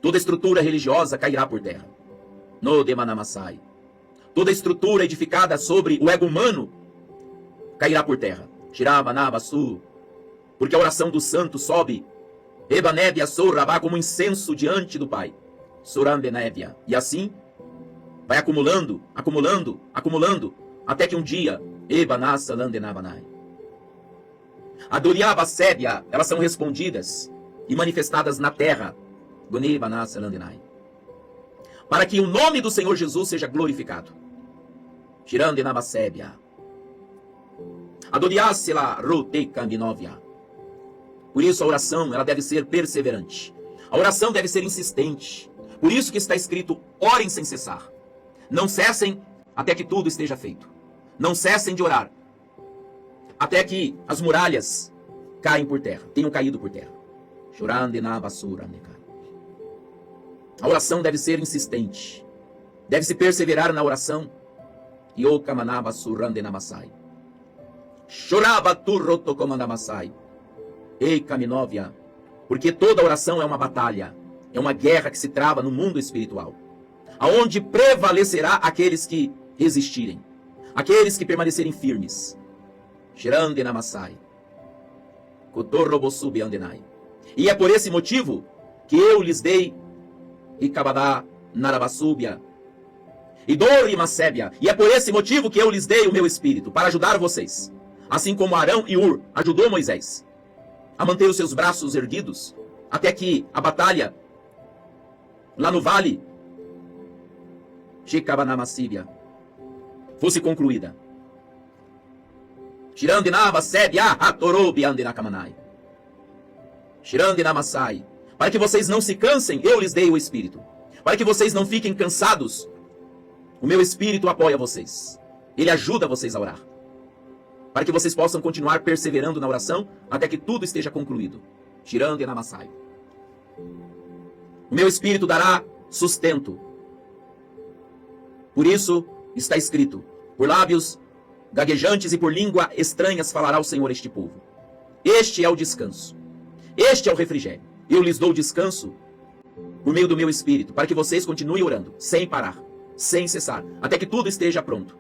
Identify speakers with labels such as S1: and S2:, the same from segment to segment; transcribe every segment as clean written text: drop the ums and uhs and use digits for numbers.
S1: Toda estrutura religiosa cairá por terra. No Demanamasai. Toda estrutura edificada sobre o ego humano cairá por terra. Shirabanabasu. Porque a oração do santo sobe. Ebanébia Sorabá como incenso diante do Pai. Surambenébia. E assim vai acumulando, acumulando, acumulando, até que um dia, Ebanassa Landenabanai. A Doriaba Sébia, elas são respondidas e manifestadas na terra. Gonebanassa Landenai. Para que o nome do Senhor Jesus seja glorificado. Shirandenabasébia. Adoriácela Rotecandinovia. Por isso a oração ela deve ser perseverante. A oração deve ser insistente. Por isso que está escrito, orem sem cessar. Não cessem até que tudo esteja feito. Não cessem de orar até que as muralhas caem por terra, tenham caído por terra. A oração deve ser insistente. Deve-se perseverar na oração. Ei, Kaminovia, porque toda oração é uma batalha, é uma guerra que se trava no mundo espiritual, aonde prevalecerá aqueles que resistirem, aqueles que permanecerem firmes. E é por esse motivo que eu lhes dei Ikabadá Narabasúbia e Dorimasébia, e é por esse motivo que eu lhes dei o meu espírito, para ajudar vocês, assim como Arão e Ur ajudou Moisés a manter os seus braços erguidos, até que a batalha lá no vale Shikabanamassíbia fosse concluída. Para que vocês não se cansem, eu lhes dei o Espírito. Para que vocês não fiquem cansados, o meu Espírito apoia vocês. Ele ajuda vocês a orar. Para que vocês possam continuar perseverando na oração até que tudo esteja concluído. O meu Espírito dará sustento. Por isso está escrito, por lábios gaguejantes e por língua estranhas falará o Senhor este povo. Este é o descanso. Este é o refrigério. Eu lhes dou descanso por meio do meu Espírito, para que vocês continuem orando, sem parar, sem cessar, até que tudo esteja pronto.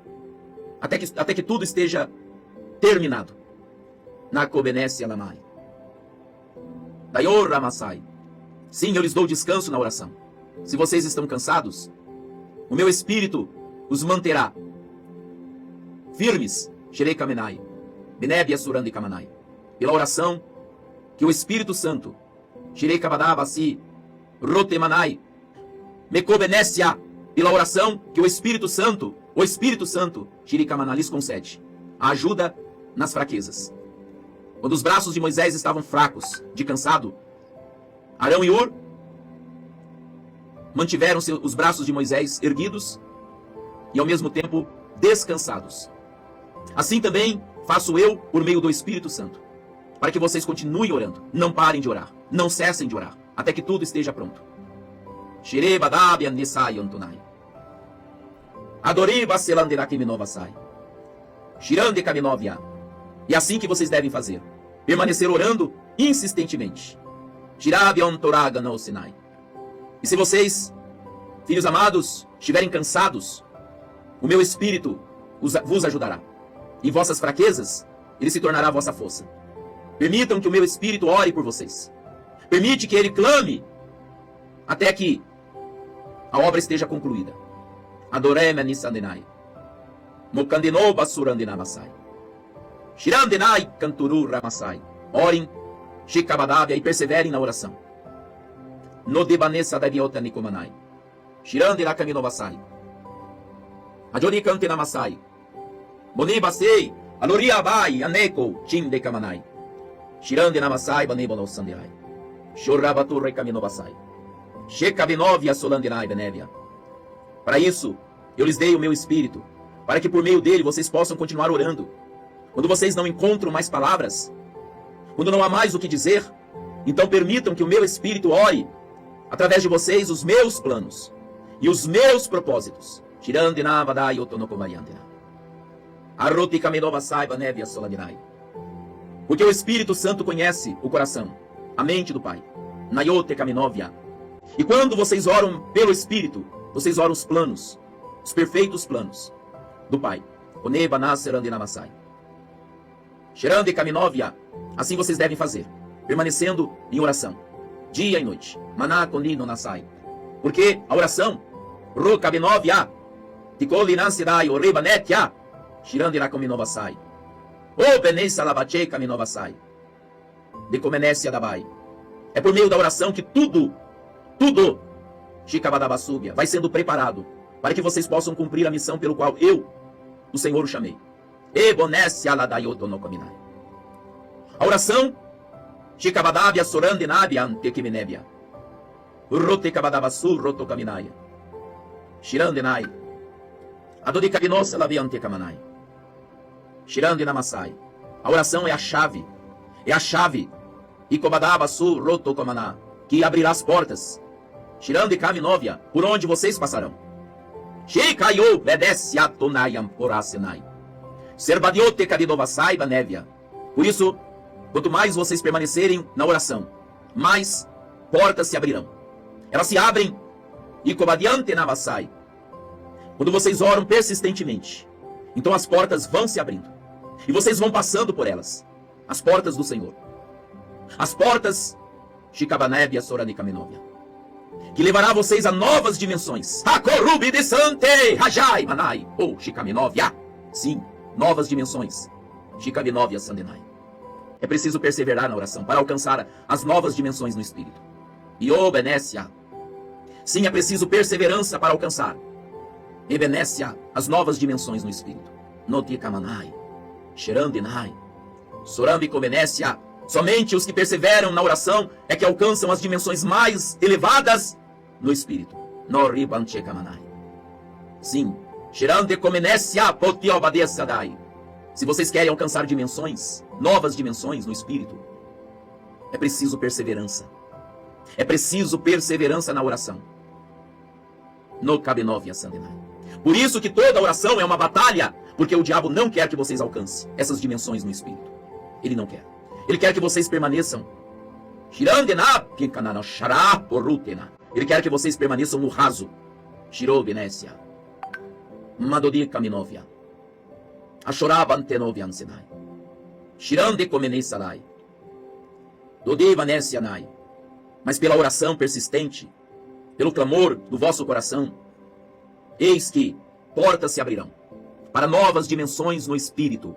S1: Até que tudo esteja terminado. Nakobenesse alamai. Dayor ramassai. Sim, eu lhes dou descanso na oração. Se vocês estão cansados, o meu Espírito os manterá firmes. Shirei kamenai. Benebia surandi kamanai. Pela oração que o Espírito Santo, Shirei kabadabasi, rotemanai, mekobenesia, pela oração que o Espírito Santo, Shirei kamanai, lhes concede a ajuda nas fraquezas. Quando os braços de Moisés estavam fracos, de cansado, Arão e Ur mantiveram os braços de Moisés erguidos e ao mesmo tempo descansados. Assim também faço eu por meio do Espírito Santo, para que vocês continuem orando, não parem de orar, não cessem de orar, até que tudo esteja pronto. E assim que vocês devem fazer, permanecer orando insistentemente. E se vocês, filhos amados, estiverem cansados, o meu Espírito vos ajudará. Em vossas fraquezas, ele se tornará vossa força. Permitam que o meu Espírito ore por vocês. Permite que ele clame até que a obra esteja concluída. Adoreme nisandenai. Mokandeno basurandinamasai. Shirandenai canturu ramassai. Orem, shikabadabia, e perseverem na oração. No debanessa daviota nikomanai. Shirandena kaminovasai. Ajori kantenamasai. Bonibasei, aloriabai, aneko, chindekamanai. Shirandenamasai, banebonosanderai. Shorabaturre kaminovasai. Shekabinovia solandenai benevia. Para isso, eu lhes dei o meu Espírito, para que por meio dele vocês possam continuar orando. Quando vocês não encontram mais palavras, quando não há mais o que dizer, então permitam que o meu Espírito ore através de vocês os meus planos e os meus propósitos. Porque o Espírito Santo conhece o coração, a mente do Pai. E quando vocês oram pelo Espírito, vocês oram os planos, os perfeitos planos do Pai. Assim vocês devem fazer, permanecendo em oração, dia e noite. Porque a oração, é por meio da oração que tudo vai sendo preparado para que vocês possam cumprir a missão pelo qual eu, o Senhor, o chamei. A oração, a oração é a chave, que abrirá as portas, por onde vocês passarão. Por isso, quanto mais vocês permanecerem na oração, mais portas se abrirão. Elas se abrem quando vocês oram persistentemente. Então as portas vão se abrindo e vocês vão passando por elas, as portas do Senhor, as portas que levará vocês a novas dimensões. Sim, novas dimensões. É preciso perseverar na oração para alcançar as novas dimensões no Espírito. Sim, é preciso perseverança para alcançar as novas dimensões no Espírito. Somente os que perseveram na oração é que alcançam as dimensões mais elevadas no Espírito. Sim, se vocês querem alcançar dimensões, novas dimensões no Espírito, é preciso perseverança. É preciso perseverança na oração. Por isso que toda oração é uma batalha, porque o diabo não quer que vocês alcancem essas dimensões no Espírito. Ele não quer. Ele quer que vocês permaneçam. Ele quer que vocês permaneçam no raso. Mas pela oração persistente, pelo clamor do vosso coração, eis que portas se abrirão para novas dimensões no Espírito,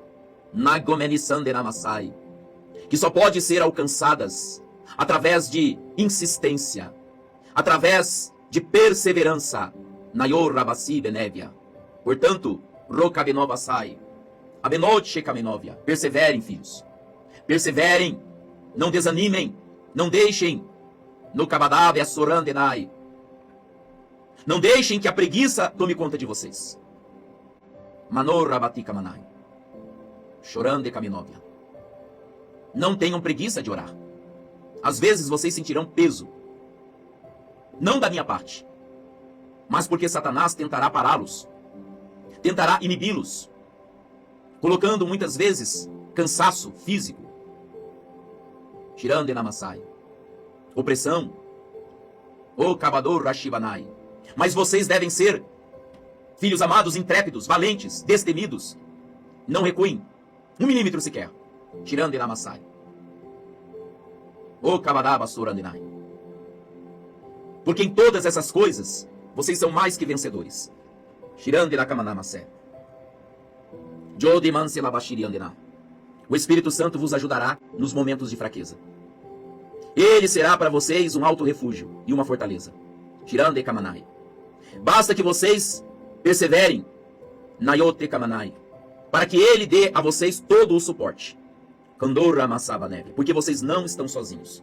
S1: que só pode ser alcançadas através de insistência, através de perseverança. Portanto, perseverem, filhos, perseverem, não desanimem, não deixem não deixem que a preguiça tome conta de vocês. Não tenham preguiça de orar. Às vezes vocês sentirão peso, não da minha parte, mas porque Satanás tentará pará-los, tentará inibi-los, colocando muitas vezes cansaço físico, opressão, mas vocês devem ser filhos amados, intrépidos, valentes, destemidos. Não recuem 1 milímetro sequer. Porque em todas essas coisas vocês são mais que vencedores. O Espírito Santo vos ajudará nos momentos de fraqueza. Ele será para vocês um alto refúgio e uma fortaleza. Basta que vocês perseverem para que ele dê a vocês todo o suporte. Porque vocês não estão sozinhos.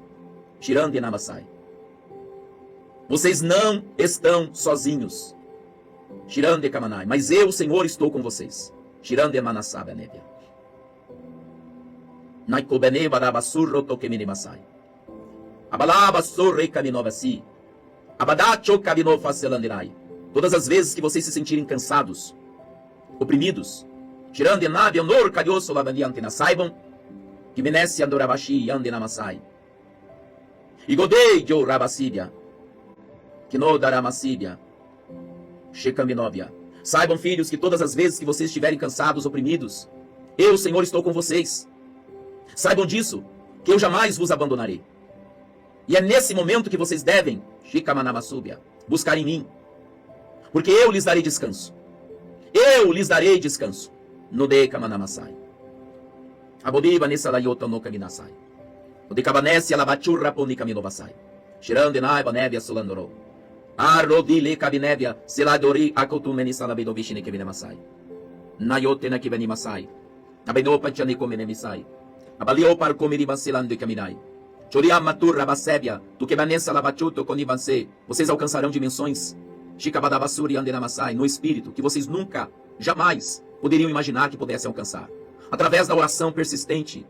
S1: Vocês não estão sozinhos. Mas eu, o Senhor, estou com vocês. Todas as vezes que vocês se sentirem cansados, oprimidos, saibam que Que no Daramassíbia. Shekaminóbia. Saibam, filhos, que todas as vezes que vocês estiverem cansados, oprimidos, eu, Senhor, estou com vocês. Saibam disso, que eu jamais vos abandonarei. E é nesse momento que vocês devem, Shikamanamassúbia, buscar em mim. Porque eu lhes darei descanso. Eu lhes darei descanso. No Dekamanamasai. Abodiba nessa layota no caminasai. O decabanesse alabachurra ponicaminovasai. Shirandenai banébia solandoro. Arrodile cabinébia seladori akotumeni salabedovishine kevinemasai. Nayote na kivenimasai. Abenopa chanikomenemisai. Abalio par comiriba selando e caminai. Choriamaturra basébia. Tu kevanessa labachuto conivanse. Vocês alcançarão dimensões. Shikabadabasuri andenamasai. No espírito que vocês nunca, jamais poderiam imaginar que pudessem alcançar. Através da oração persistente,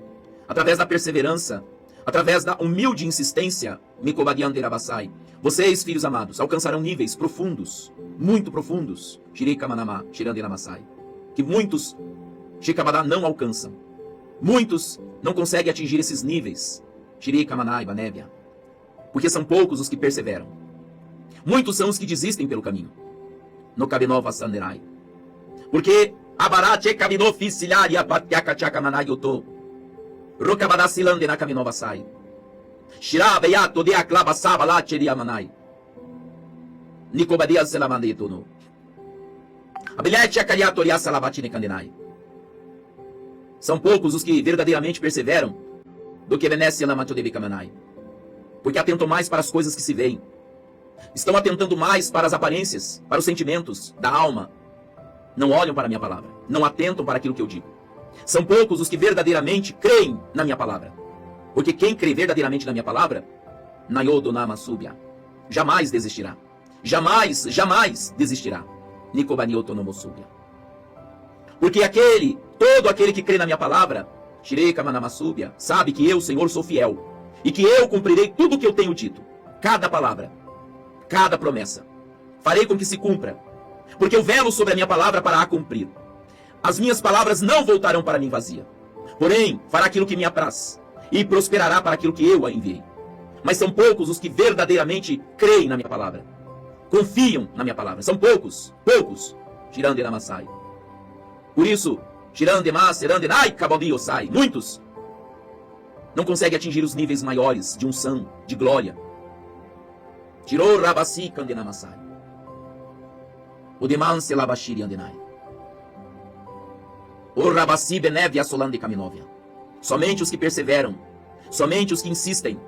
S1: através da perseverança, através da humilde insistência, Mikobadianderabassai, vocês, filhos amados, alcançarão níveis profundos, muito profundos, Shirikamanama, Shiranderamasai, que muitos Shikabadá não alcançam. Muitos não conseguem atingir esses níveis, Shirikamanai, Banébia, porque são poucos os que perseveram. Muitos são os que desistem pelo caminho. No Kabinova Sanderai. Porque Abarate Kabino Ficilaria Patiakachaka Manayoto. Rokabadasilande na Kaminova Sai. Shirabeyato de Aklaba Sabala Cheriamanai. Nikobadia Selamandetuno. Abilete Akariatoria Salabatine Kandenai. São poucos os que verdadeiramente perseveram do que Venece Lamatodevicamanai. Porque atentam mais para as coisas que se veem. Estão atentando mais para as aparências, para os sentimentos da alma. Não olham para a minha palavra. Não atentam para aquilo que eu digo. São poucos os que verdadeiramente creem na minha palavra. Porque quem crê verdadeiramente na minha palavra, Nayodonamassúbia, jamais desistirá. Jamais, jamais desistirá. Nikobaniotonomossúbia. Porque todo aquele que crê na minha palavra, Shirekamanamassúbia, sabe que eu, Senhor, sou fiel. E que eu cumprirei tudo o que eu tenho dito. Cada palavra, cada promessa. Farei com que se cumpra. Porque eu velo sobre a minha palavra para a cumprir. As minhas palavras não voltarão para mim vazia. Porém, fará aquilo que me apraz. E prosperará para aquilo que eu a enviei. Mas são poucos os que verdadeiramente creem na minha palavra. Confiam na minha palavra. São poucos. Shiranderamasai. Por isso, Shirandemasserandenai Kabodiosai. Muitos não conseguem atingir os níveis maiores de unção, de glória. Tirou Rabasi Kandenamasai. O demanse labashiri andenai. O rabasi benevia solande caminovia. Somente os que perseveram, somente os que insistem,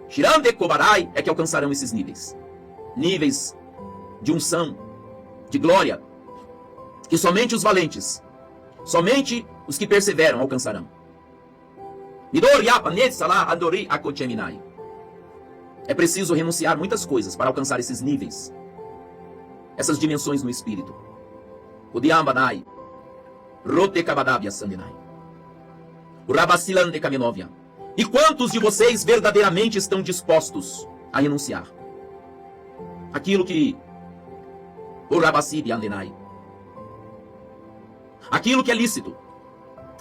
S1: Shirande Kobarai, é que alcançarão esses níveis. Níveis de unção, de glória, que somente os valentes, somente os que perseveram alcançarão. Midor yapa netsala andori akocheminai. É preciso renunciar muitas coisas para alcançar esses níveis. Essas dimensões no espírito. O Diambanai, Rotekabadabia Sandenai, o Rabasilande Kaminovia. E quantos de vocês verdadeiramente estão dispostos a renunciar? Aquilo que o Rabasidi Andenai. Aquilo que é lícito,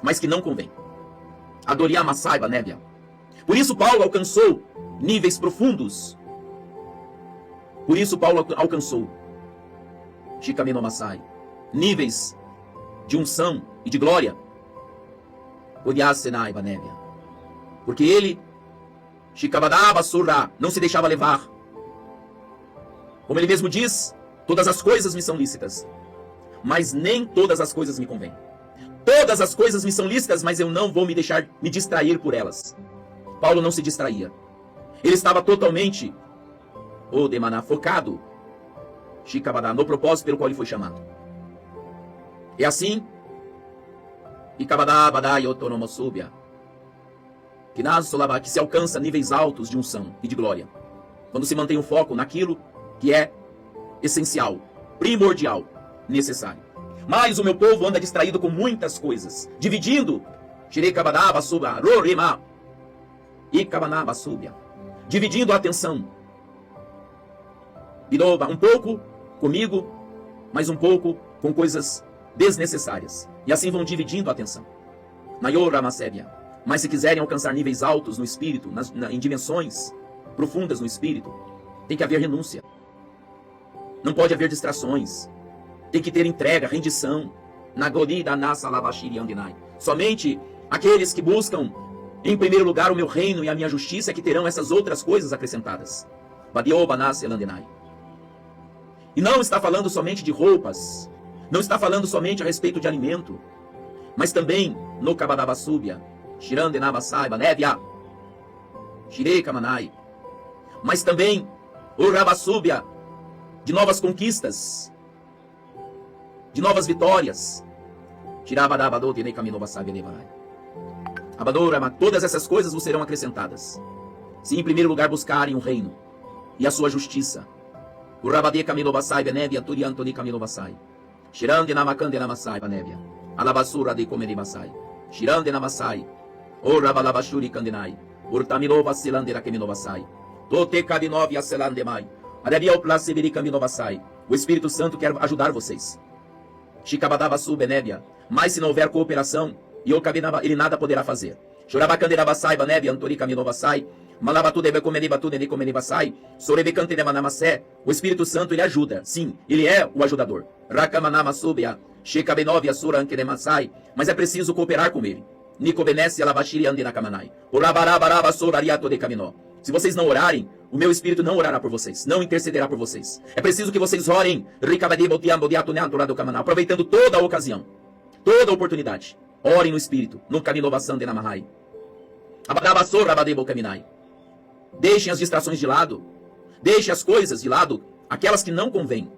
S1: mas que não convém. Adoriama Saiba Nébia. Por isso Paulo alcançou níveis profundos. Por isso Paulo alcançou Shikamenomashai, níveis de unção e de glória. Odiasenai Banébia. Porque ele, Shikabadaba Surra, não se deixava levar. Como ele mesmo diz, todas as coisas me são lícitas, mas nem todas as coisas me convêm. Todas as coisas me são lícitas, mas eu não vou me deixar me distrair por elas. Paulo não se distraía. Ele estava totalmente, Demaná, focado, Shikabadá, no propósito pelo qual ele foi chamado. E assim, Ikabadá, Badá, Yotonomossúbia, que se alcança níveis altos de unção e de glória. Quando se mantém o foco naquilo que é essencial, primordial, necessário. Mas o meu povo anda distraído com muitas coisas, dividindo, dividindo a atenção. Um pouco comigo, mas um pouco com coisas desnecessárias. E assim vão dividindo a atenção. Mas se quiserem alcançar níveis altos no espírito, em dimensões profundas no espírito, tem que haver renúncia. Não pode haver distrações. Tem que ter entrega, rendição. Nagodida nasa labashiri andinai. Somente aqueles que buscam em primeiro lugar o meu reino e a minha justiça é que terão essas outras coisas acrescentadas. Badioba nasa elandinai. E não está falando somente de roupas. Não está falando somente a respeito de alimento. Mas também no kabadabasúbia. Shirandenabasai banevia. Shirei kamanai. Mas também o rabassúbia de novas conquistas, de novas vitórias. Todas essas coisas vos serão acrescentadas, se em primeiro lugar buscarem o reino e a sua justiça. O rabade kamilobasai benevia turiantoni kamilobasai. Shirande namakande namasai banevia. Alabasura de comeribasai. Shirande namasai. O rabalabashuri kandenai. Urtamilova silandera keminovasai. Tote kabinovia selandemai. Arebial placebiri kaminovasai. O Espírito Santo quer ajudar vocês. Shikabadabasu benevia. Mas se não houver cooperação, ele nada poderá fazer. Chorabacanderabassai banevia antori kaminovasai. Malabatu debe comeribatu debe comeribasai. Sorebecante demanamassé. O Espírito Santo ele ajuda. Sim, ele é o ajudador. Rakamanamassubia. Shekabenovia sura ankedemasai. Mas é preciso cooperar com ele. Nikobenesse alabashiri andinakamanai. Urabarabaraba sorariato de caminó. Se vocês não orarem, o meu Espírito não orará por vocês, não intercederá por vocês. É preciso que vocês orem, aproveitando toda a ocasião, toda a oportunidade. Orem no Espírito, no caminho de namahai. Deixem as distrações de lado, deixem as coisas de lado, aquelas que não convêm.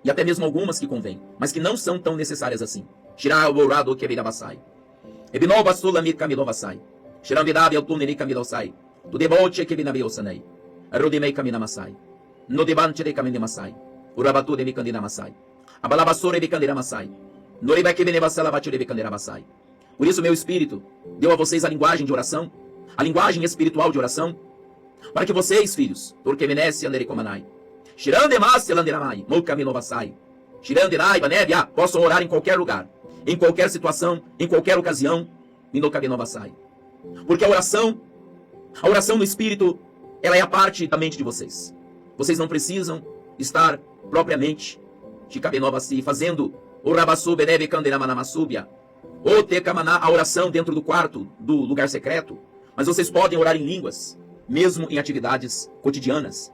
S1: E até mesmo algumas que convêm, mas que não são tão necessárias assim. Shirambidabi autumneni kamilosai. Tu deboche que vinabiosanei. Arudimei kaminamasai. No debanche de kaminamasai. Urabatu de mikandinamasai. Abalabasore de kandinamasai. Noribeke venebasalabate de kandinamasai. Por isso, meu Espírito deu a vocês a linguagem de oração, a linguagem espiritual de oração, para que vocês, filhos, Turkemenesse anderikomanai. Shirandemas elanderamai. Mokaminovasai. Shirandenai banevia. Possam orar em qualquer lugar, em qualquer situação, em qualquer ocasião. Minokabinovasai. Porque a oração no Espírito, ela é a parte da mente de vocês. Vocês não precisam estar propriamente fazendo o rabassu beneve kanderamanamasúbia, ou tekamaná, a oração dentro do quarto, do lugar secreto. Mas vocês podem orar em línguas, mesmo em atividades cotidianas.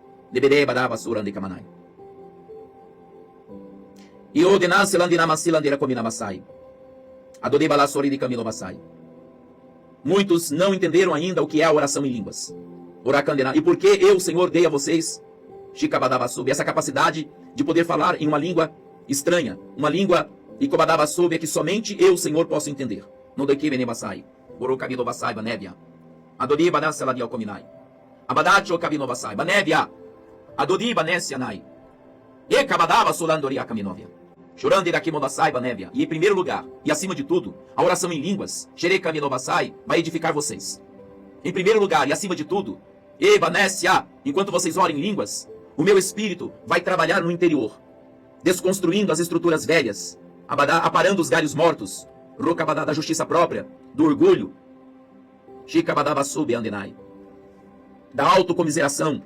S1: E o denanselandinamasilandera cominamasai. Adodebalasori de caminomasai. Muitos não entenderam ainda o que é a oração em línguas. E por que eu, Senhor, dei a vocês essa capacidade de poder falar em uma língua estranha, uma língua que somente eu, Senhor, posso entender. No daqui venemasai, orokabidobasai banevia. Adodi banasaladia cominai. Abadacho kabinobasai banevia. Adodi banesianai. E kabadava solandoria caminovia. E em primeiro lugar, e acima de tudo, a oração em línguas, vai edificar vocês. Em primeiro lugar, e acima de tudo, enquanto vocês orem em línguas, o meu Espírito vai trabalhar no interior, desconstruindo as estruturas velhas, aparando os galhos mortos, da justiça própria, do orgulho, da autocomiseração,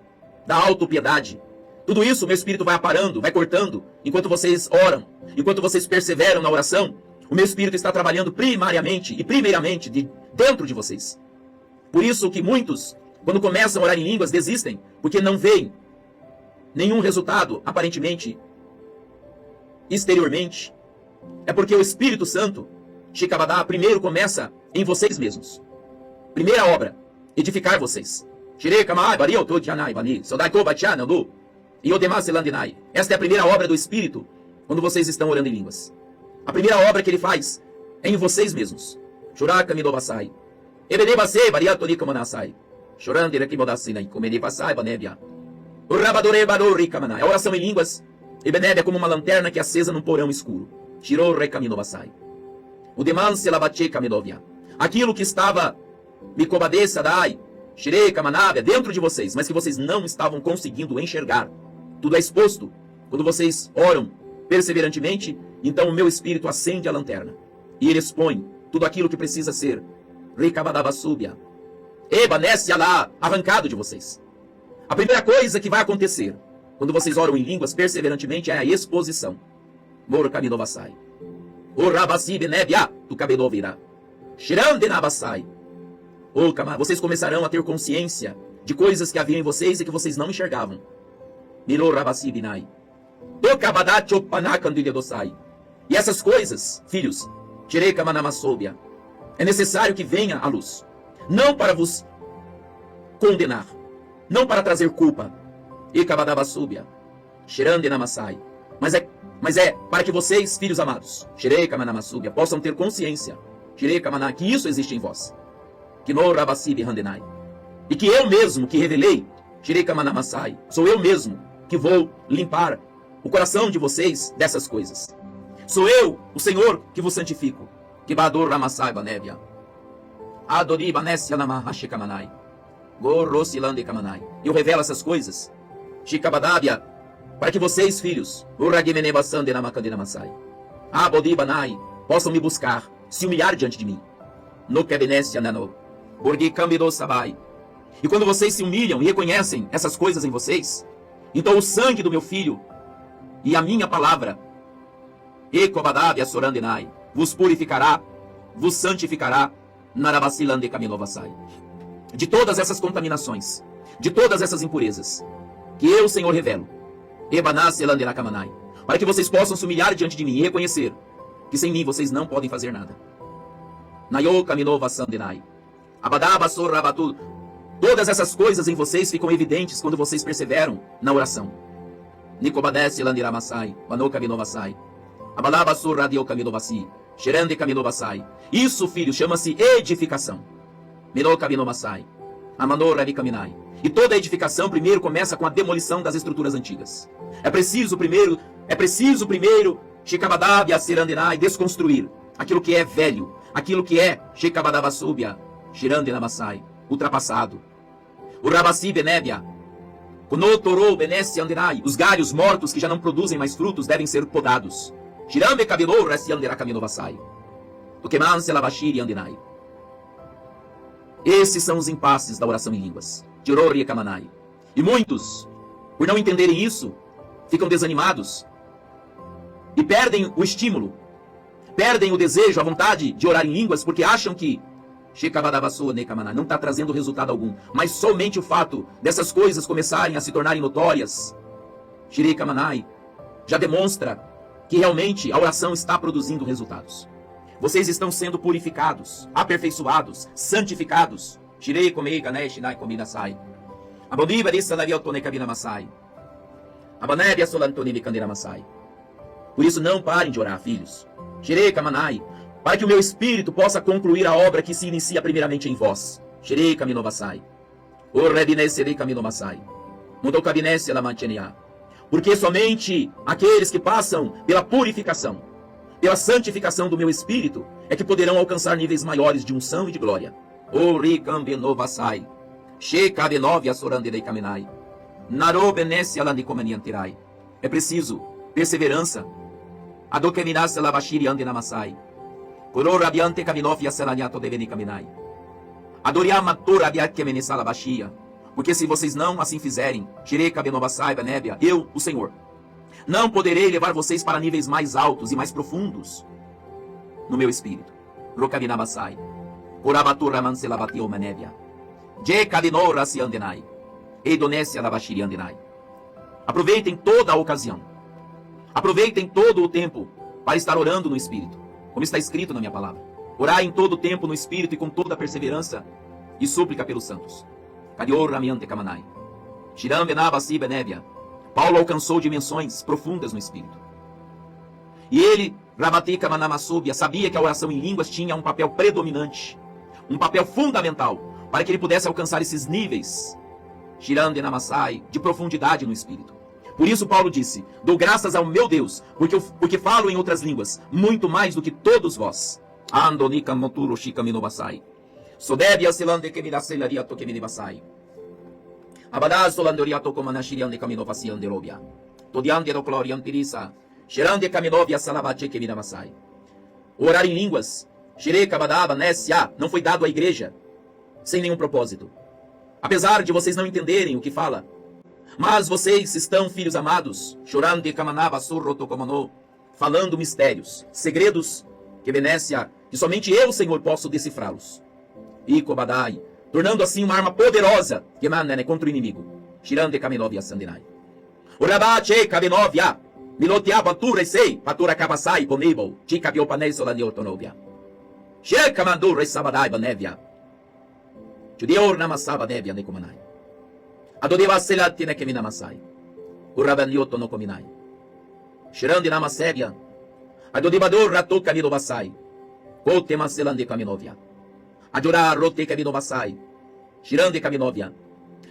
S1: da autopiedade. Tudo isso o meu Espírito vai aparando, vai cortando, enquanto vocês oram, enquanto vocês perseveram na oração. O meu Espírito está trabalhando primariamente e primeiramente dentro de vocês. Por isso que muitos, quando começam a orar em línguas, desistem, porque não veem nenhum resultado, aparentemente, exteriormente. É porque o Espírito Santo, Shikabadá, primeiro começa em vocês mesmos. Primeira obra, edificar vocês. Esta é a primeira obra do Espírito quando vocês estão orando em línguas. A primeira obra que ele faz é em vocês mesmos. A oração em línguas é como uma lanterna que é acesa num porão escuro. Aquilo que estava dentro de vocês, mas que vocês não estavam conseguindo enxergar. Tudo é exposto. Quando vocês oram perseverantemente, então o meu Espírito acende a lanterna. E ele expõe tudo aquilo que precisa ser arrancado de vocês. A primeira coisa que vai acontecer quando vocês oram em línguas perseverantemente é a exposição. Moro Kaminovasai. O Rabasi Benebia, tu Kabenovirá. Shirandenabasai. Vocês começarão a ter consciência de coisas que haviam em vocês e que vocês não enxergavam. Miro Rabasi Binai. E essas coisas, filhos, é necessário que venha à luz. Não para vos condenar, não para trazer culpa, mas é para que vocês, filhos amados, possam ter consciência que isso existe em vós. E que eu mesmo que revelei, sou eu mesmo que vou limpar o coração de vocês dessas coisas. Sou eu, o Senhor, que vos santifico. Eu revelo essas coisas para que vocês, filhos, possam me buscar, se humilhar diante de mim. E quando vocês se humilham e reconhecem essas coisas em vocês, então o sangue do meu filho e a minha palavra vos purificará, vos santificará de todas essas contaminações, de todas essas impurezas, que eu, Senhor, revelo, para que vocês possam se humilhar diante de mim e reconhecer que sem mim vocês não podem fazer nada. Todas essas coisas em vocês ficam evidentes quando vocês perseveram na oração. Isso, filho, chama-se edificação. E toda edificação primeiro começa com a demolição das estruturas antigas. É preciso primeiro, desconstruir aquilo que é velho, aquilo que é ultrapassado. O Rabasi Benebia, os galhos mortos que já não produzem mais frutos devem ser podados. Esses são os impasses da oração em línguas. E muitos, por não entenderem isso, ficam desanimados e perdem o estímulo, perdem o desejo, a vontade de orar em línguas, porque acham que não está trazendo resultado algum. Mas somente o fato dessas coisas começarem a se tornarem notórias, já demonstra que realmente a oração está produzindo resultados. Vocês estão sendo purificados, aperfeiçoados, santificados. Por isso não parem de orar, filhos. Para que o meu espírito possa concluir a obra que se inicia primeiramente em vós. Porque somente aqueles que passam pela purificação, pela santificação do meu espírito, é que poderão alcançar níveis maiores de unção e de glória. É preciso perseverança. Porque se vocês não assim fizerem, eu, o Senhor, não poderei levar vocês para níveis mais altos e mais profundos no meu espírito. Aproveitem toda a ocasião. Aproveitem todo o tempo para estar orando no espírito, como está escrito na minha palavra. Orai em todo o tempo no espírito e com toda a perseverança e súplica pelos santos. Paulo alcançou dimensões profundas no espírito. E ele, sabia que a oração em línguas tinha um papel predominante, um papel fundamental, para que ele pudesse alcançar esses níveis de profundidade no espírito. Por isso Paulo disse: dou graças ao meu Deus, porque falo em outras línguas, muito mais do que todos vós. Orar em línguas, não foi dado à igreja sem nenhum propósito. Apesar de vocês não entenderem o que fala, Mas vocês estão, filhos amados, chorando de kamanaba surrotokomono, falando mistérios, segredos que Benécia, que somente eu, Senhor, posso decifrá-los. E Kobadai, tornando assim uma arma poderosa que emana contra o inimigo. Shirande kamenovia sandenai. Urabache kabenovia, milotia batura sei, patura kabasai ponebo, chica biopanei solaniotonovia. Cheka mandu resabadai banevia. Judior namasaba nevia nekomanai. Adodeva selati nekemina masai. Urabanioto no kominai. Shirande namasevia. Adodibador rato kamino basai. Kote maselande kaminovia. Adjura rote kamino basai. Shirande kaminovia.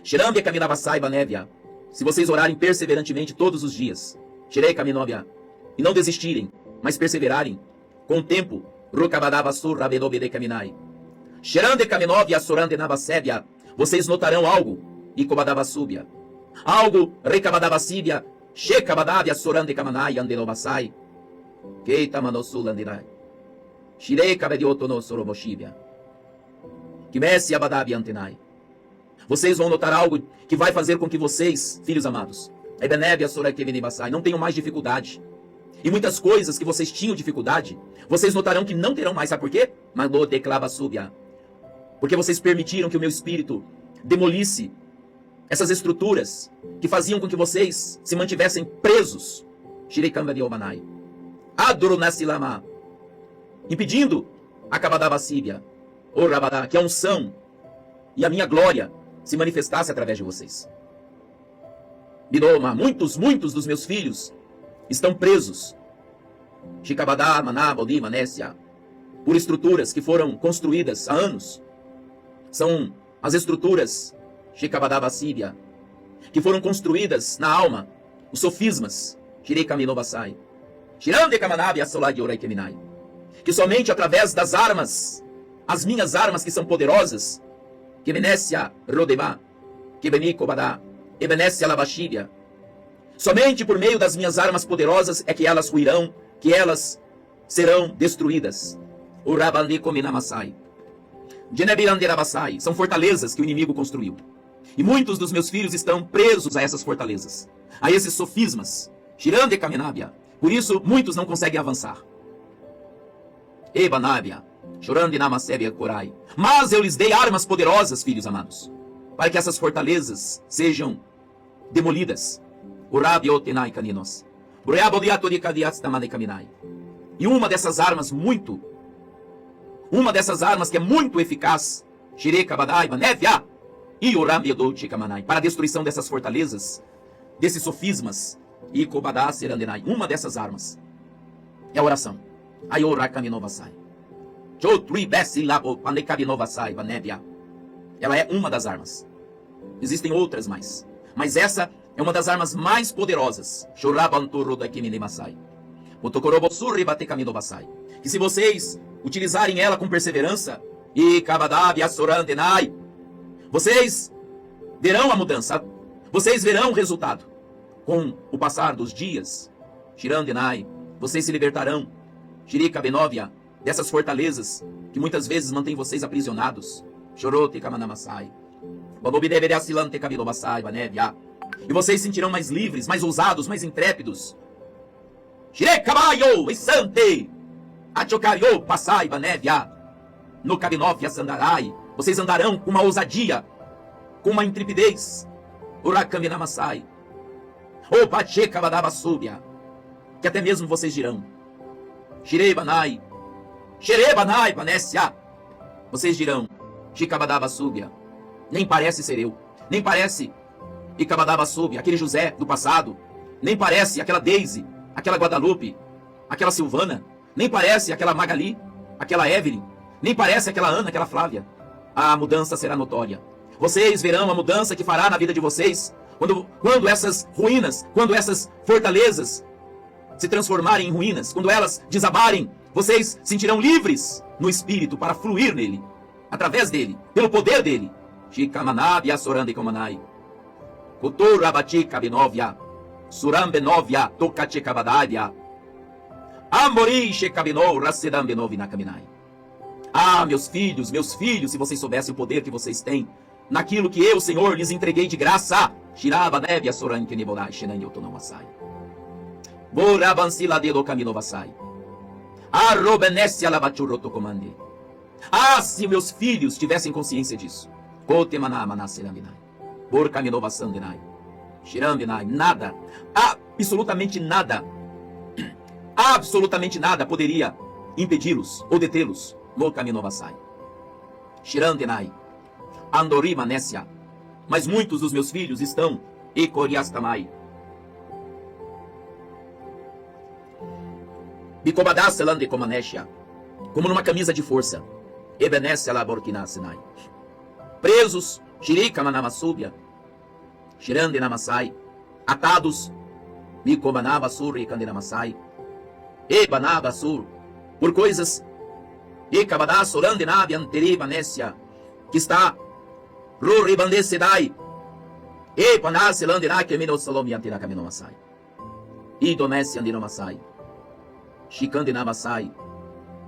S1: Shirande kamina basai banevia. Se vocês orarem perseverantemente todos os dias, Shirei kaminovia, e não desistirem, mas perseverarem, com o tempo, Rukabadava surra benobede kaminai. Shirande kaminovia surande nabasevia. Vocês notarão algo, e Kobadava súbia. Algo, Rekabadava síbia, Shekabadavia surande kamanai andenobasai. Keita manosulandirai. Shirei kabedioto no soromoshibia. Kimesi abadavi antenai. Vocês vão notar algo que vai fazer com que vocês, filhos amados, não tenham mais dificuldade. E muitas coisas que vocês tinham dificuldade, vocês notarão que não terão mais. Sabe por quê? Porque vocês permitiram que o meu espírito demolisse essas estruturas que faziam com que vocês se mantivessem presos. Impedindo a Kabadavassíbia, que a unção e a minha glória se manifestasse através de vocês. Bidoma, muitos dos meus filhos estão presos. Shikabadá, Maná, Bodi, Manécia, por estruturas que foram construídas há anos. São as estruturas, Shikabadá, Bassíbia, que foram construídas na alma, os sofismas, Shirei Kaminovasai, Shirande Kamanabia, Solagi, Orai Keminai, que somente através das armas, as minhas armas que são poderosas, Kemenécia Rodemá, Kebeni Kobadá, Ebenécia Labashíbia. Somente por meio das minhas armas poderosas é que elas ruirão, que elas serão destruídas. O Rabandi Kominamasai. Genebiranderabasai. São fortalezas que o inimigo construiu. E muitos dos meus filhos estão presos a essas fortalezas, a esses sofismas. Shirande Kamenábia. Por isso, muitos não conseguem avançar. Ebanábia. Chorande Namasébia Korai. Mas eu lhes dei armas poderosas, filhos amados, para que essas fortalezas sejam demolidas. E uma dessas armas que é muito eficaz, para a destruição dessas fortalezas, desses sofismas, uma dessas armas é a oração. Ela é uma das armas. Existem outras mais, mas essa é uma das armas mais poderosas. Que se vocês utilizarem ela com perseverança, vocês verão a mudança, vocês verão o resultado. Com o passar dos dias, vocês se libertarão, dessas fortalezas que muitas vezes mantêm vocês aprisionados. E vocês se sentirão mais livres, mais ousados, mais intrépidos. Vocês andarão com uma ousadia, com uma intrepidez. Que até mesmo vocês dirão. Vocês dirão, Shikabadavassúbia, nem parece ser eu, nem parece Ikabadavassúbia, aquele José do passado, nem parece aquela Daisy, aquela Guadalupe, aquela Silvana, nem parece aquela Magali, aquela Evelyn, nem parece aquela Ana, aquela Flávia. A mudança será notória. Vocês verão a mudança que fará na vida de vocês, quando essas ruínas, quando essas fortalezas se transformarem em ruínas, quando elas desabarem, vocês sentirão livres no espírito para fluir nele, através dele, pelo poder dele. Shikamanabia sorande komanai. Kuturabati kabinovia. Surambenovia tokachekabadavia. Amori shekabino rasedambenovina kaminai. Ah, meus filhos, se vocês soubessem o poder que vocês têm naquilo que eu, Senhor, lhes entreguei de graça. Shiraba neve a soran que neborai, shenan yotonomasai. Borabansila de do caminovasai. Arrobenesia lavachurroto comande. Ah, se meus filhos tivessem consciência disso. Kotemana manasserandenai. Bor caminovasandenai. Shirandenai. Nada, absolutamente nada, absolutamente nada poderia impedi-los ou detê-los no caminovasai. Shirandenai. Andorima Nécia. Mas muitos dos meus filhos estão Ekoriastamai. Bicobadasselande comanécia. Como numa camisa de força. Ebenécia laborquinasenai. Presos, Shirikamanamassúbia. Shirandenamassai. Atados, Bicobanabassur e Candenamassai. Ebanabassur. Por coisas Ekabadassorandenabian teribanécia. Que está Ruribandesedai. Epanasselandenai keminosolomiantina kaminomassai. Idomessiandinomassai. Shikandenamassai.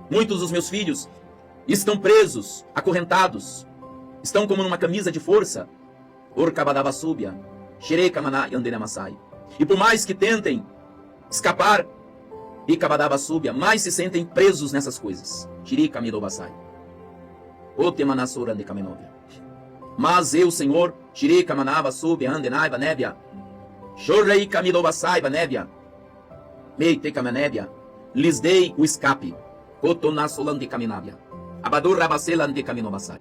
S1: Muitos dos meus filhos estão presos, acorrentados, estão como numa camisa de força. Orkabadabasúbia. Xerekamana yandenamassai. E por mais que tentem escapar, Ikabadabasúbia, mais se sentem presos nessas coisas. Shirikamidobasai. Otemanassurandekamenovia. Mas eu, Senhor, Shirikamanabasúbia, andenaiva nébia. Shorreikamidobasaiva nébia. Meitekamanébia. Lhes dei o escape. Kotonassolandekaminávia. Abadurrabaselandekaminobasai.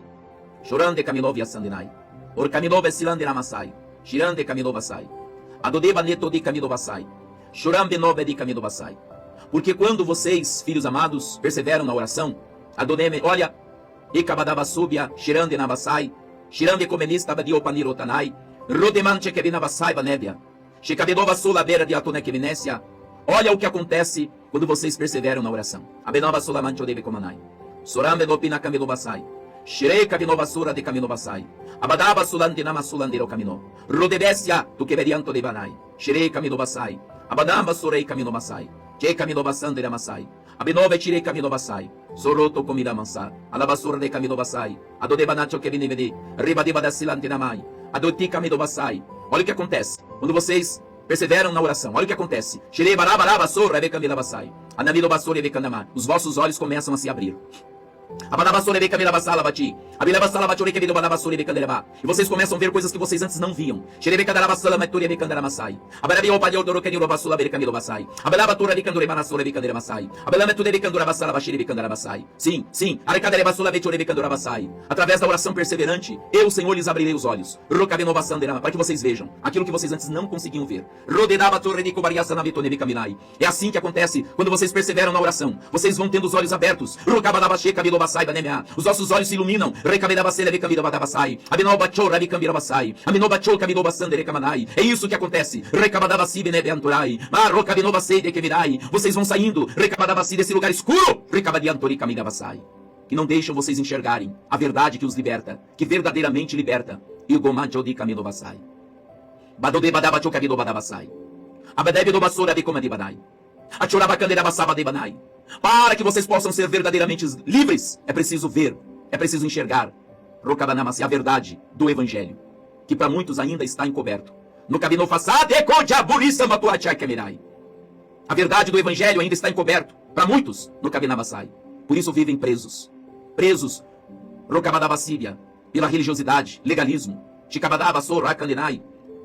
S1: Chorandekaminovia sandenai. Orkaminobesilanderamasai. Shirandekaminobasai. Adodebanetodekaminobasai. Chorambenobedekaminobasai. Porque quando vocês, filhos amados, perseveram na oração, Adoneme, olha, Ekabadabasúbia, Shirandenabasai, Shirandecomenista badiopanirottanai, Rodemanchekevinabasai banébia, Shekabedovasula beira de atonekevinécia. Olha o que acontece quando vocês perseveram na oração. Abenovasula manchodevecomanai, Sorambenopinakamilobasai, Shirekavinovasura de Kaminobasai, Abadabasulandinamassulandero camino, Rodebesia do Queberianto de Banai, Shirekaminobasai, Abadambasurei Kaminobasai, Chekaminobasanderamasai, Abenove Tirei Kaminobasai, Soroto Comidamansar, Alabasura de Kaminobasai, Adodebanacho Kevinivedi, Ribadibadassilantinamai, Adoti Kaminobasai. Olha o que acontece quando vocês perseveram na oração. Olha o que acontece. Shirei Barabarabasura Evekamilabasai, Anamilobasura Evekandamai. Os vossos olhos começam a se abrir. E vocês começam a ver coisas que vocês antes não viam. Sim, sim. Através da oração perseverante, eu, o Senhor, lhes abrirei os olhos, para que vocês vejam aquilo que vocês antes não conseguiam ver. É assim que acontece quando vocês perseveram na oração. Vocês vão tendo os olhos abertos. Os nossos olhos se iluminam. É isso que acontece. Vocês vão saindo desse lugar escuro que não deixam vocês enxergarem a verdade que os liberta, que verdadeiramente liberta. Para que vocês possam ser verdadeiramente livres, é preciso ver, é preciso enxergar a verdade do Evangelho, que para muitos ainda está encoberto. A verdade do Evangelho ainda está encoberto para muitos no Kabinabassai. Por isso vivem presos, pela religiosidade, legalismo,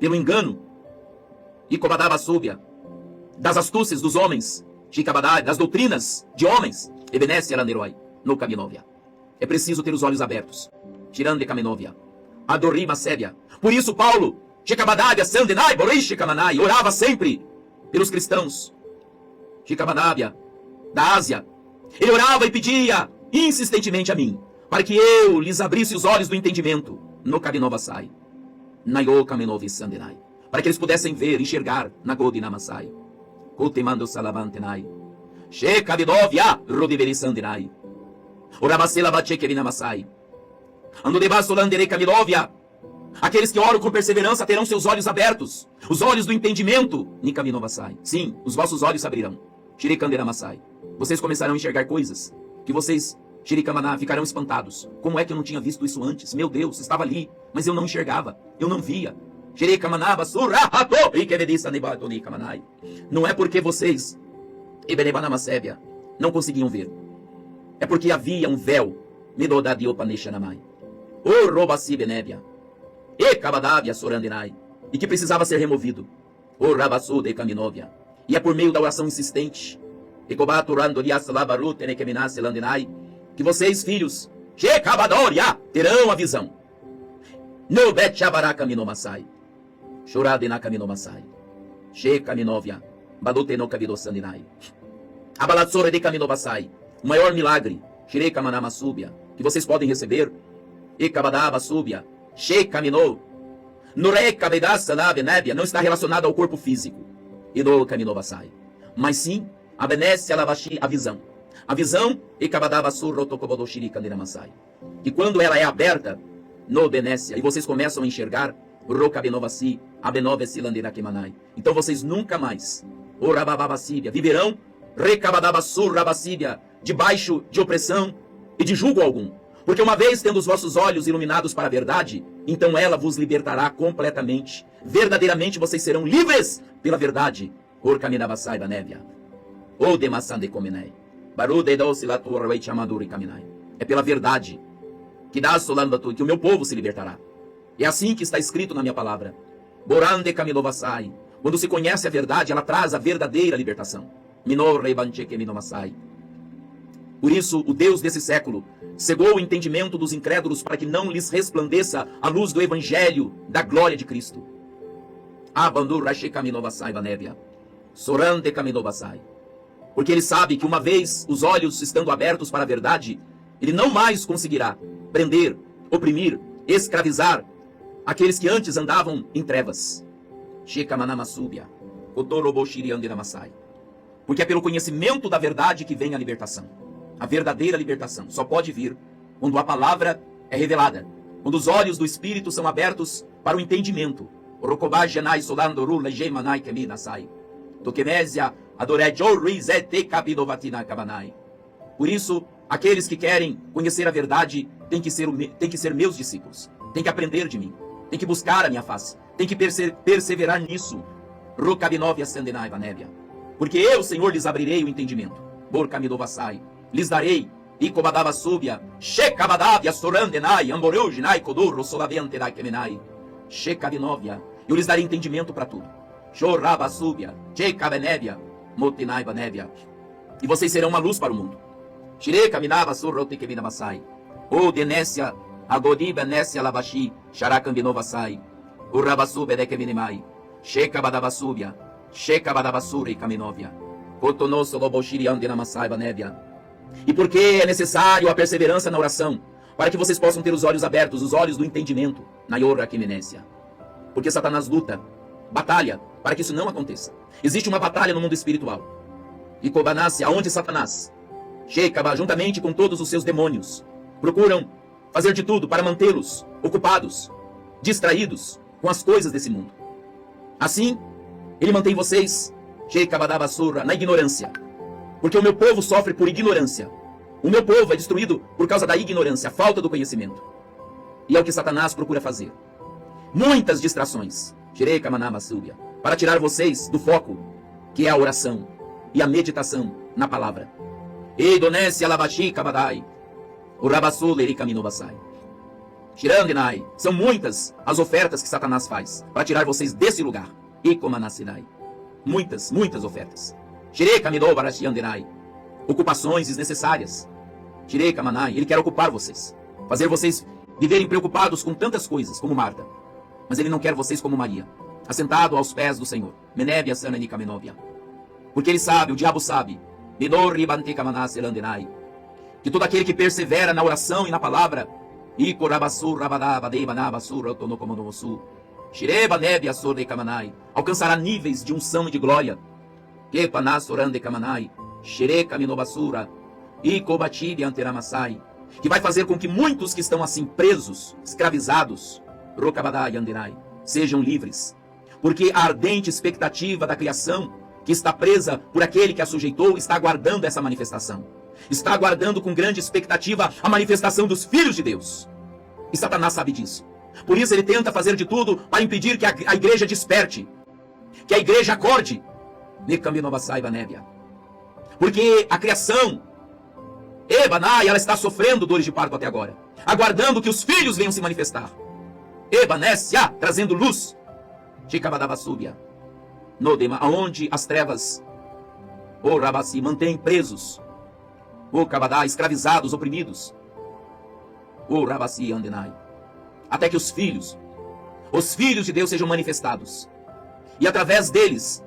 S1: pelo engano, das astúcias dos homens, das doutrinas de homens, no Kaminovia. É preciso ter os olhos abertos. Tirande Kaminovia. Adorima Sébia. Por isso Paulo, orava sempre pelos cristãos da Ásia. Ele orava e pedia insistentemente a mim, para que eu lhes abrisse os olhos do entendimento no Kabinovassai. Nayo Kaminovi Sandenai. Para que eles pudessem ver, enxergar na Godinamasai. Kotemando Salavantenai. Shekabinovia Rodiverisandenai. Orabasela Bachekerinamasai. Ando debaixo Landerei Kaminovia. Aqueles que oram com perseverança terão seus olhos abertos. Os olhos do entendimento. Nikaminovasai. Sim, os vossos olhos se abrirão. Shirikanderamasai. Vocês começarão a enxergar coisas que vocês, Shirikamaná, ficarão espantados. Como é que eu não tinha visto isso antes? Meu Deus, estava ali, mas eu não enxergava, eu não via. Não é porque vocês, não conseguiam ver. É porque havia um véu, e que precisava ser removido. E é por meio da oração insistente, que vocês, filhos, terão a visão. No bet Masai. Choradina camino Masai. She caminovia. Badute no cavido sandinai. Abalatsore de camino Masai. O maior milagre, Shire Kamanama Súbia, que vocês podem receber. E Kabadaba Súbia. She caminou. Nure Kabedassa na Benébia não está relacionado ao corpo físico. E no camino Masai. Mas sim, a benécia lavashi, a visão. A visão e Kabadaba Surro Tokobodo Shiri Kandina Masai. E quando ela é aberta, no benécia, e vocês começam a enxergar, Rokabenovasi, Abenovesi Landirakemanai. Então vocês nunca mais, Orabababasíbia, viverão, Rekabadabassurrabasíbia, debaixo de opressão e de julgo algum. Porque uma vez tendo os vossos olhos iluminados para a verdade, então ela vos libertará completamente. Verdadeiramente vocês serão livres pela verdade. Orkaminabasai Banébia. O Demassande Comenei. É pela verdade que dá solando que o meu povo se libertará. É assim que está escrito na minha palavra. Borande Kamilovasai. Quando se conhece a verdade, ela traz a verdadeira libertação. Minor Rebancheke Minomasai. Por isso, o Deus desse século cegou o entendimento dos incrédulos para que não lhes resplandeça a luz do evangelho da glória de Cristo. Abandur Rashi Kaminovasai Vanébia. Sorande Kaminovasai. Porque ele sabe que uma vez os olhos estando abertos para a verdade, ele não mais conseguirá prender, oprimir, escravizar aqueles que antes andavam em trevas. Porque é pelo conhecimento da verdade que vem a libertação. A verdadeira libertação só pode vir quando a palavra é revelada, quando os olhos do Espírito são abertos para o entendimento. Por isso, aqueles que querem conhecer a verdade têm que ser meus discípulos, têm que aprender de mim, têm que buscar a minha face, têm que perseverar nisso. Porque eu, Senhor, lhes abrirei o entendimento. Lhes darei, eu lhes darei entendimento para tudo. E vocês serão uma luz para o mundo. O Denécia, Agodi Benécia Lavashi, Xaracambinovasai, o Rabasu Bedekeminimai, Shekabadabasúbia, Shekabadabasuri Kaminovia, Cotonoso Loboshiriandinamasai Banébia. E porque é necessário a perseverança na oração, para que vocês possam ter os olhos abertos, os olhos do entendimento, na Iora Kimenécia. Porque Satanás luta, batalha, para que isso não aconteça. Existe uma batalha no mundo espiritual. E Kobanassi, aonde Satanás, Shekaba, juntamente com todos os seus demônios, procuram fazer de tudo para mantê-los ocupados, distraídos com as coisas desse mundo. Assim, ele mantém vocês, Shekabadabasurra, na ignorância. Porque o meu povo sofre por ignorância. O meu povo é destruído por causa da ignorância, a falta do conhecimento. E é o que Satanás procura fazer. Muitas distrações, para tirar vocês do foco, que é a oração e a meditação na palavra. São muitas as ofertas que Satanás faz para tirar vocês desse lugar. Muitas, muitas ofertas. Ocupações desnecessárias. Ele quer ocupar vocês, fazer vocês viverem preocupados com tantas coisas como Marta. Mas ele não quer vocês como Maria, assentado aos pés do Senhor. Porque ele sabe, o diabo sabe, que todo aquele que persevera na oração e na palavra, alcançará níveis de unção e de glória. Que vai fazer com que muitos que estão assim presos, escravizados, sejam livres. Porque a ardente expectativa da criação, que está presa por aquele que a sujeitou, está aguardando essa manifestação. Está aguardando com grande expectativa a manifestação dos filhos de Deus. E Satanás sabe disso. Por isso ele tenta fazer de tudo para impedir que a igreja desperte, que a igreja acorde. Porque a criação, Ebanai, ela está sofrendo dores de parto até agora, aguardando que os filhos venham se manifestar. Ebanésia, trazendo luz. Chicabadabasúbia. Nodema, aonde as trevas, o Rabassi, mantém presos, o Cabadá, escravizados, oprimidos, o Rabassi Andenai, até que os filhos de Deus sejam manifestados, e através deles,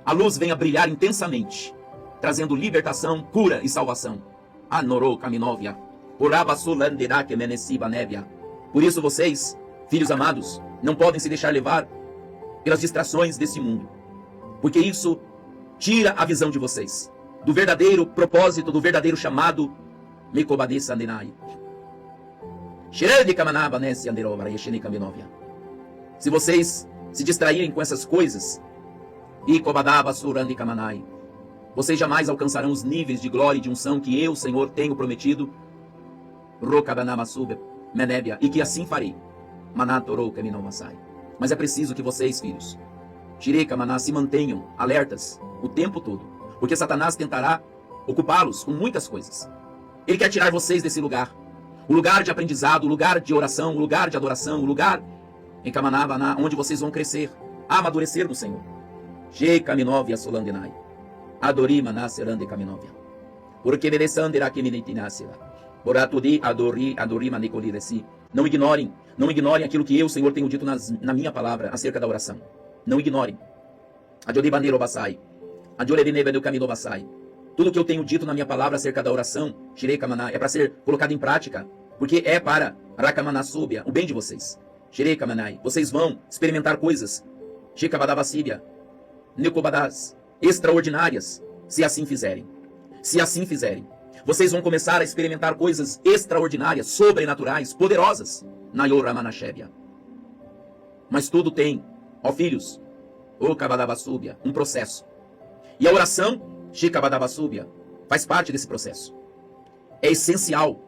S1: a luz venha brilhar intensamente, trazendo libertação, cura e salvação. Anorou Kaminovia, o Rabassu Landerak Menesiba Névia. Por isso vocês, filhos amados, não podem se deixar levar pelas distrações desse mundo, porque isso tira a visão de vocês do verdadeiro propósito, do verdadeiro chamado. Se vocês se distraírem com essas coisas, vocês jamais alcançarão os níveis de glória e de unção que eu, Senhor, tenho prometido, e que assim farei. Mas é preciso que vocês, filhos, se mantenham alertas o tempo todo, porque Satanás tentará ocupá-los com muitas coisas. Ele quer tirar vocês desse lugar, o lugar de aprendizado, o lugar de oração, o lugar de adoração, o lugar em Kamanava, onde vocês vão crescer, amadurecer no Senhor. Shekaminovia Solandenai, Adori Manaserande Kaminovia, porque mereçandera que minitinassera, Boratudi Adori Manicoliresi. Não ignorem aquilo que eu, Senhor, tenho dito na minha palavra acerca da oração. Não ignorem. Tudo que eu tenho dito na minha palavra acerca da oração, é para ser colocado em prática, porque é para Rakamanasúbia, o bem de vocês. Vocês vão experimentar coisas extraordinárias, se assim fizerem. Se assim fizerem, vocês vão começar a experimentar coisas extraordinárias, sobrenaturais, poderosas. Mas tudo tem, ó filhos, um processo. E a oração, faz parte desse processo. É essencial,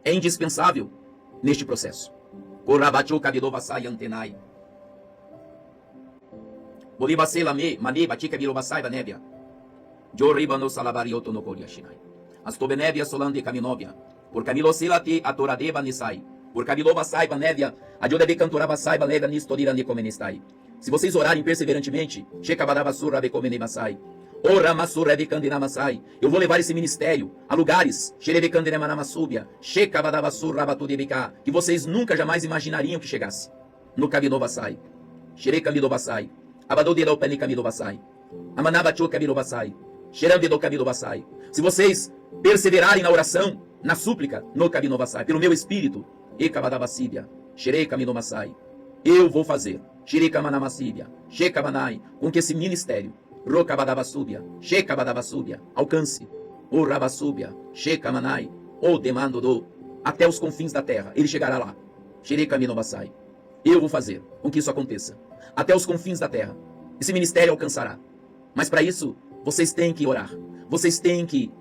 S1: é indispensável neste processo. Astobenevia solande Kaminovia, por Camilosila-te atoradeba nisai, por Camilova saiba névia, adiodebi cantoraba saiba nega nistorira nicomenistai. Se vocês orarem perseverantemente, Shekabadabasura becomenemasai, ora masura becandinamasai, eu vou levar esse ministério a lugares, Xerebecandinemanamassúbia, Shekabadabasura batudebika, que vocês nunca jamais imaginariam que chegasse. No Kabinovasai, Xerekamidovasai, Abadodiropeni Kamidovasai, Amanabachu Kamidovasai, Xerambido Kamidovasai. Se vocês perseverarem na oração, na súplica, no Kabinovasai, pelo meu espírito, Ekabadabasíbia, Xerekamidomasai, eu vou fazer, Xerekamanamasíbia, Shekabanai, com que esse ministério, Rokabadabasúbia, Shekabadabasúbia, alcance, o Rabasúbia, Shekamanai, o demando até os confins da terra, ele chegará lá, Xerekaminovasai. Eu vou fazer com que isso aconteça, até os confins da terra, esse ministério alcançará. Mas para isso, vocês têm que orar, vocês têm que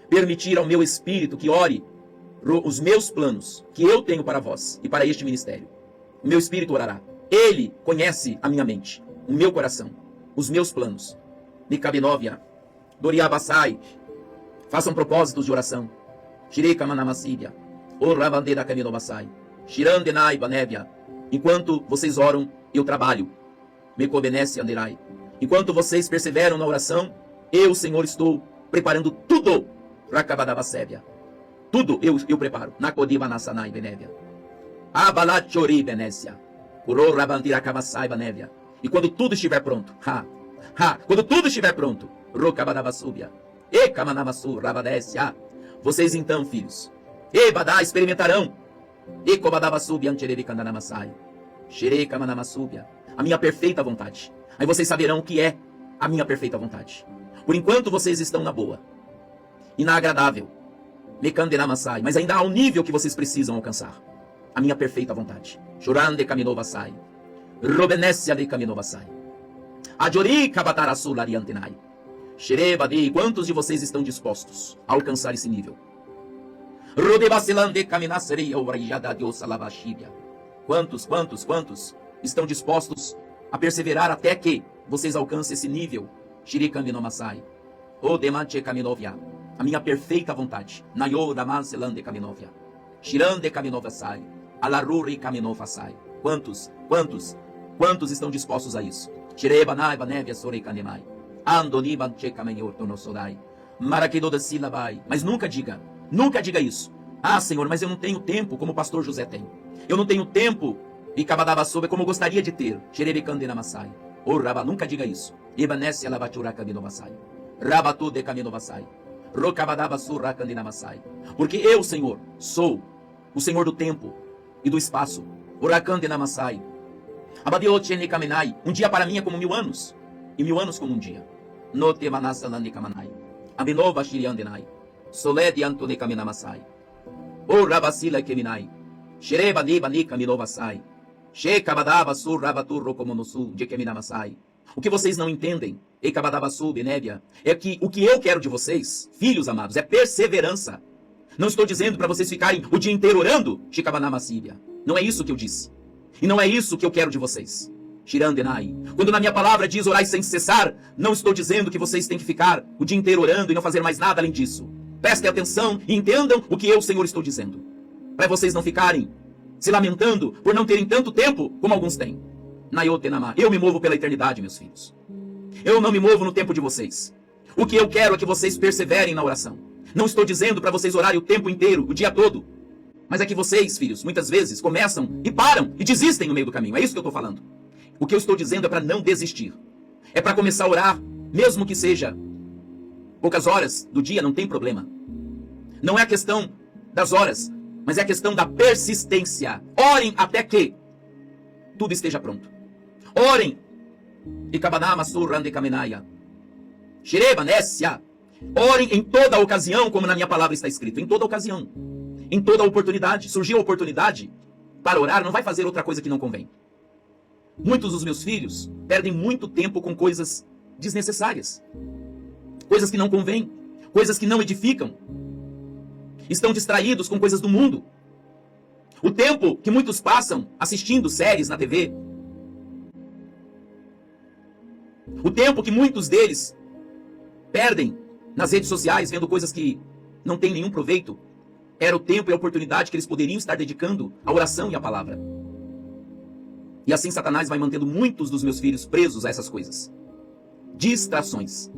S1: permitir ao meu espírito que ore os meus planos que eu tenho para vós e para este ministério. O meu espírito orará. Ele conhece a minha mente, o meu coração, os meus planos. Nikabinovia, Doriabasai, façam propósitos de oração. Shirekamanamassíbia, O Ravandeda Kaminovasai, Shirandenai Banevia. Enquanto vocês oram, eu trabalho. Mekobenesse Anderai. Enquanto vocês perseveram na oração, eu, Senhor, estou preparando tudo. Rakabadabasébia. Tudo eu preparo. Nakodiva Nassanai Benevia. Abalachori Benécia. Uro Rabandirakamasai Benevia. E quando tudo estiver pronto, quando tudo estiver pronto, Rokabadabasúbia. Ekamanamasu Rabadécia. Vocês então, filhos, Ebadá, experimentarão. Ekobadabasúbia Anterevikananamasai. Xerekamanamasúbia. A minha perfeita vontade. Aí vocês saberão o que é a minha perfeita vontade. Por enquanto vocês estão na boa e na agradável, Mekandenamasai, mas ainda há um nível que vocês precisam alcançar. A minha perfeita vontade. Chorande Kaminovasai, Robenessia de Kaminovasai, Ajori Kabatarasu Lariantenai, Xerebadi. Quantos de vocês estão dispostos a alcançar esse nível? Rodebacelande caminasseria obrigada Deus salabashibia. Quantos estão dispostos a perseverar até que vocês alcancem esse nível? Shirikambinomasai. O demante kaminovia. A minha perfeita vontade. Nayo damanselande kaminovia. Shirande kaminovasai. Alaruri kaminovasai. Quantos estão dispostos a isso? Shirebanai banevia sorei kanemai. Andoniban chekamenyor tonosodai. Marakidoda silabai. Mas nunca diga isso. Ah, Senhor, mas eu não tenho tempo como o pastor José tem. Eu não tenho tempo e cabadava soube como eu gostaria de ter. Xererecandenamasai. Ô Raba, nunca diga isso. Ibanesse alabatura caminomasai. Rabatu de caminomasai. Rocabadaba surra candinamasai. Porque eu, Senhor, sou o Senhor do tempo e do espaço. Uracandenamasai. Abadiochene kamenai. Um dia para mim é como 1000 anos. E 1000 anos como um dia. No te manassalande kamanai. Aminova shiriandenai. Solede antone kaminamasai. O rabasila keminai. Xereba niba nika minovasai. Shekabadaba surrabaturro komonosu de keminamasai. O que vocês não entendem, Ekabadabasu benébia, é que o que eu quero de vocês, filhos amados, é perseverança. Não estou dizendo para vocês ficarem o dia inteiro orando, Shikabanamassíbia. Não é isso que eu disse. E não é isso que eu quero de vocês. Shirandenai. Quando na minha palavra diz orai sem cessar, não estou dizendo que vocês têm que ficar o dia inteiro orando e não fazer mais nada além disso. Prestem atenção e entendam o que eu, Senhor, estou dizendo. Para vocês não ficarem se lamentando por não terem tanto tempo como alguns têm. Nayotenama. Eu me movo pela eternidade, meus filhos. Eu não me movo no tempo de vocês. O que eu quero é que vocês perseverem na oração. Não estou dizendo para vocês orarem o tempo inteiro, o dia todo. Mas é que vocês, filhos, muitas vezes começam e param e desistem no meio do caminho. É isso que eu estou falando. O que eu estou dizendo é para não desistir. É para começar a orar, mesmo que seja poucas horas do dia, não tem problema. Não é a questão das horas, mas é a questão da persistência. Orem até que tudo esteja pronto. Orem. Orem em toda ocasião, como na minha palavra está escrito. Em toda ocasião. Em toda oportunidade. Surgiu a oportunidade para orar, não vai fazer outra coisa que não convém. Muitos dos meus filhos perdem muito tempo com coisas desnecessárias. Coisas que não convêm. Coisas que não edificam. Estão distraídos com coisas do mundo. O tempo que muitos passam assistindo séries na TV. O tempo que muitos deles perdem nas redes sociais vendo coisas que não têm nenhum proveito. Era o tempo e a oportunidade que eles poderiam estar dedicando à oração e à palavra. E assim Satanás vai mantendo muitos dos meus filhos presos a essas coisas. Distrações.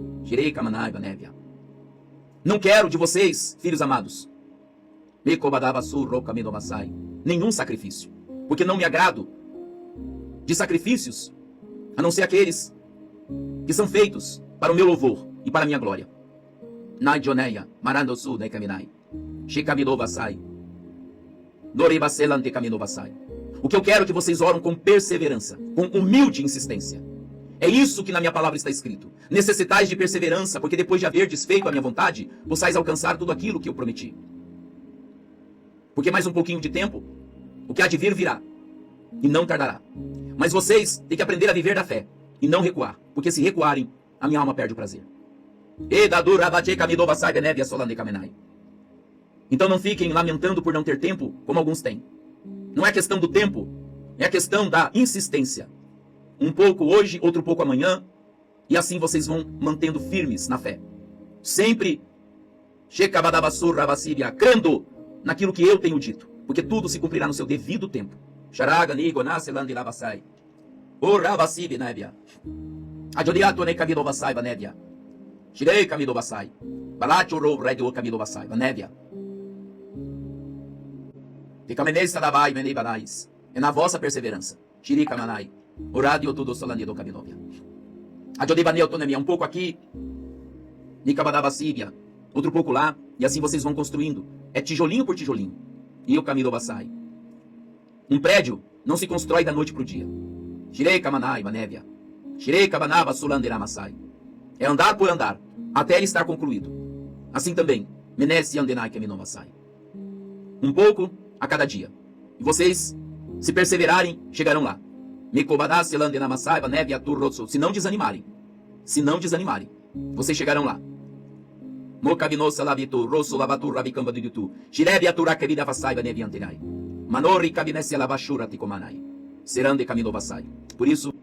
S1: Não quero de vocês, filhos amados, nenhum sacrifício. Porque não me agrado de sacrifícios, a não ser aqueles que são feitos para o meu louvor e para a minha glória. Naidjoneia, Marandosu, Nekaminai, Shikaminovasai, Doribaselante Kaminovasai. O que eu quero é que vocês oram com perseverança, com humilde insistência. É isso que na minha palavra está escrito. Necessitais de perseverança, porque depois de haver desfeito a minha vontade, possais alcançar tudo aquilo que eu prometi. Porque mais um pouquinho de tempo, o que há de vir virá, e não tardará. Mas vocês têm que aprender a viver da fé, e não recuar, porque se recuarem, a minha alma perde o prazer. Então não fiquem lamentando por não ter tempo, como alguns têm. Não é questão do tempo, é a questão da insistência. Um pouco hoje, outro pouco amanhã, e assim vocês vão mantendo firmes na fé. Sempre crendo naquilo que eu tenho dito, porque tudo se cumprirá no seu devido tempo. É na vossa perseverança. Um pouco aqui, outro pouco lá, e assim vocês vão construindo. É tijolinho por tijolinho. E o caminho basai. Um prédio não se constrói da noite para o dia. É andar por andar, até ele estar concluído. Assim também, um pouco a cada dia. E vocês, se perseverarem, chegarão lá. Se não desanimarem, vocês chegarão lá. Mokabinosa labitu, rosso labatu rabicamba ditu. Shirebe atura querida vassaiba neviantenai. Manori cabinesse alabashura ticomanai. Serande caminho vassai. Por isso,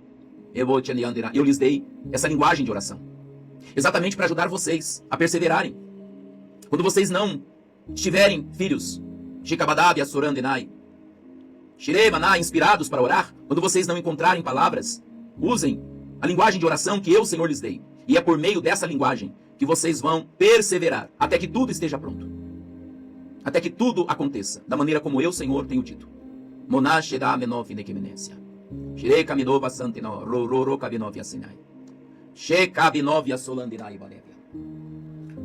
S1: eu lhes dei essa linguagem de oração. Exatamente para ajudar vocês a perseverarem. Quando vocês não estiverem, filhos, Shikabadabi assurandenai, Shiremanai, inspirados para orar, quando vocês não encontrarem palavras, usem a linguagem de oração que eu, Senhor, lhes dei. E é por meio dessa linguagem que vocês vão perseverar até que tudo esteja pronto. Até que tudo aconteça da maneira como eu, Senhor, tenho dito. Monasheda menov nekemenesia. Shire kaminova santino roro kabinovia sinai. She kabinovia solandinai valevia.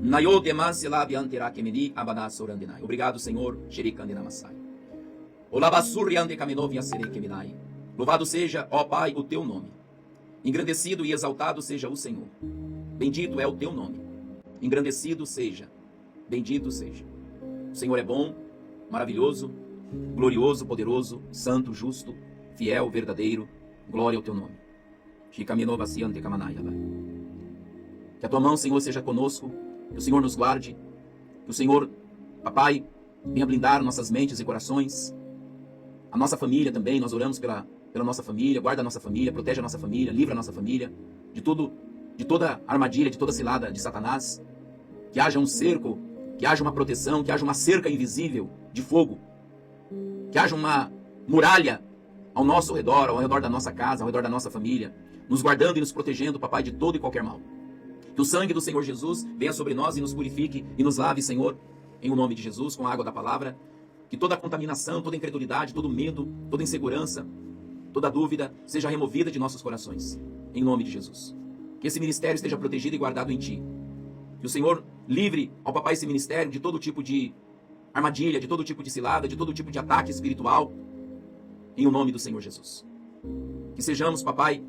S1: Nayo demase labi antera kemeni abana sorandinai. Obrigado, Senhor, Shirikandina Masai. Olabassurri ande kaminovia sere keminai. Louvado seja, ó Pai, o teu nome. Engrandecido e exaltado seja o Senhor. Bendito é o teu nome. Engrandecido seja. Bendito seja. O Senhor é bom, maravilhoso, glorioso, poderoso, santo, justo, fiel, verdadeiro. Glória ao teu nome. Que a tua mão, Senhor, seja conosco. Que o Senhor nos guarde. Que o Senhor, papai, venha blindar nossas mentes e corações. A nossa família também, nós oramos pela nossa família. Guarda a nossa família, protege a nossa família, livra a nossa família de toda armadilha, de toda cilada de Satanás. Que haja um cerco, que haja uma proteção, que haja uma cerca invisível de fogo. Que haja uma muralha ao nosso redor, ao redor da nossa casa, ao redor da nossa família, nos guardando e nos protegendo, papai, de todo e qualquer mal. Que o sangue do Senhor Jesus venha sobre nós e nos purifique e nos lave, Senhor, em o nome de Jesus, com a água da palavra. Que toda contaminação, toda incredulidade, todo medo, toda insegurança, toda dúvida seja removida de nossos corações, em nome de Jesus. Que esse ministério esteja protegido e guardado em Ti. Que o Senhor livre ao papai esse ministério de todo tipo de armadilha, de todo tipo de cilada, de todo tipo de ataque espiritual, em o nome do Senhor Jesus. Que sejamos, papai,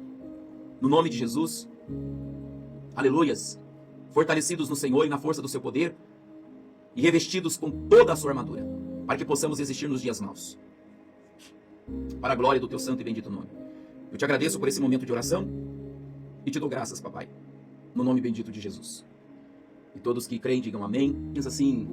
S1: no nome de Jesus, aleluias, fortalecidos no Senhor e na força do seu poder e revestidos com toda a sua armadura, para que possamos resistir nos dias maus. Para a glória do teu santo e bendito nome. Eu te agradeço por esse momento de oração e te dou graças, papai, no nome bendito de Jesus. E todos que creem digam amém. Diz assim: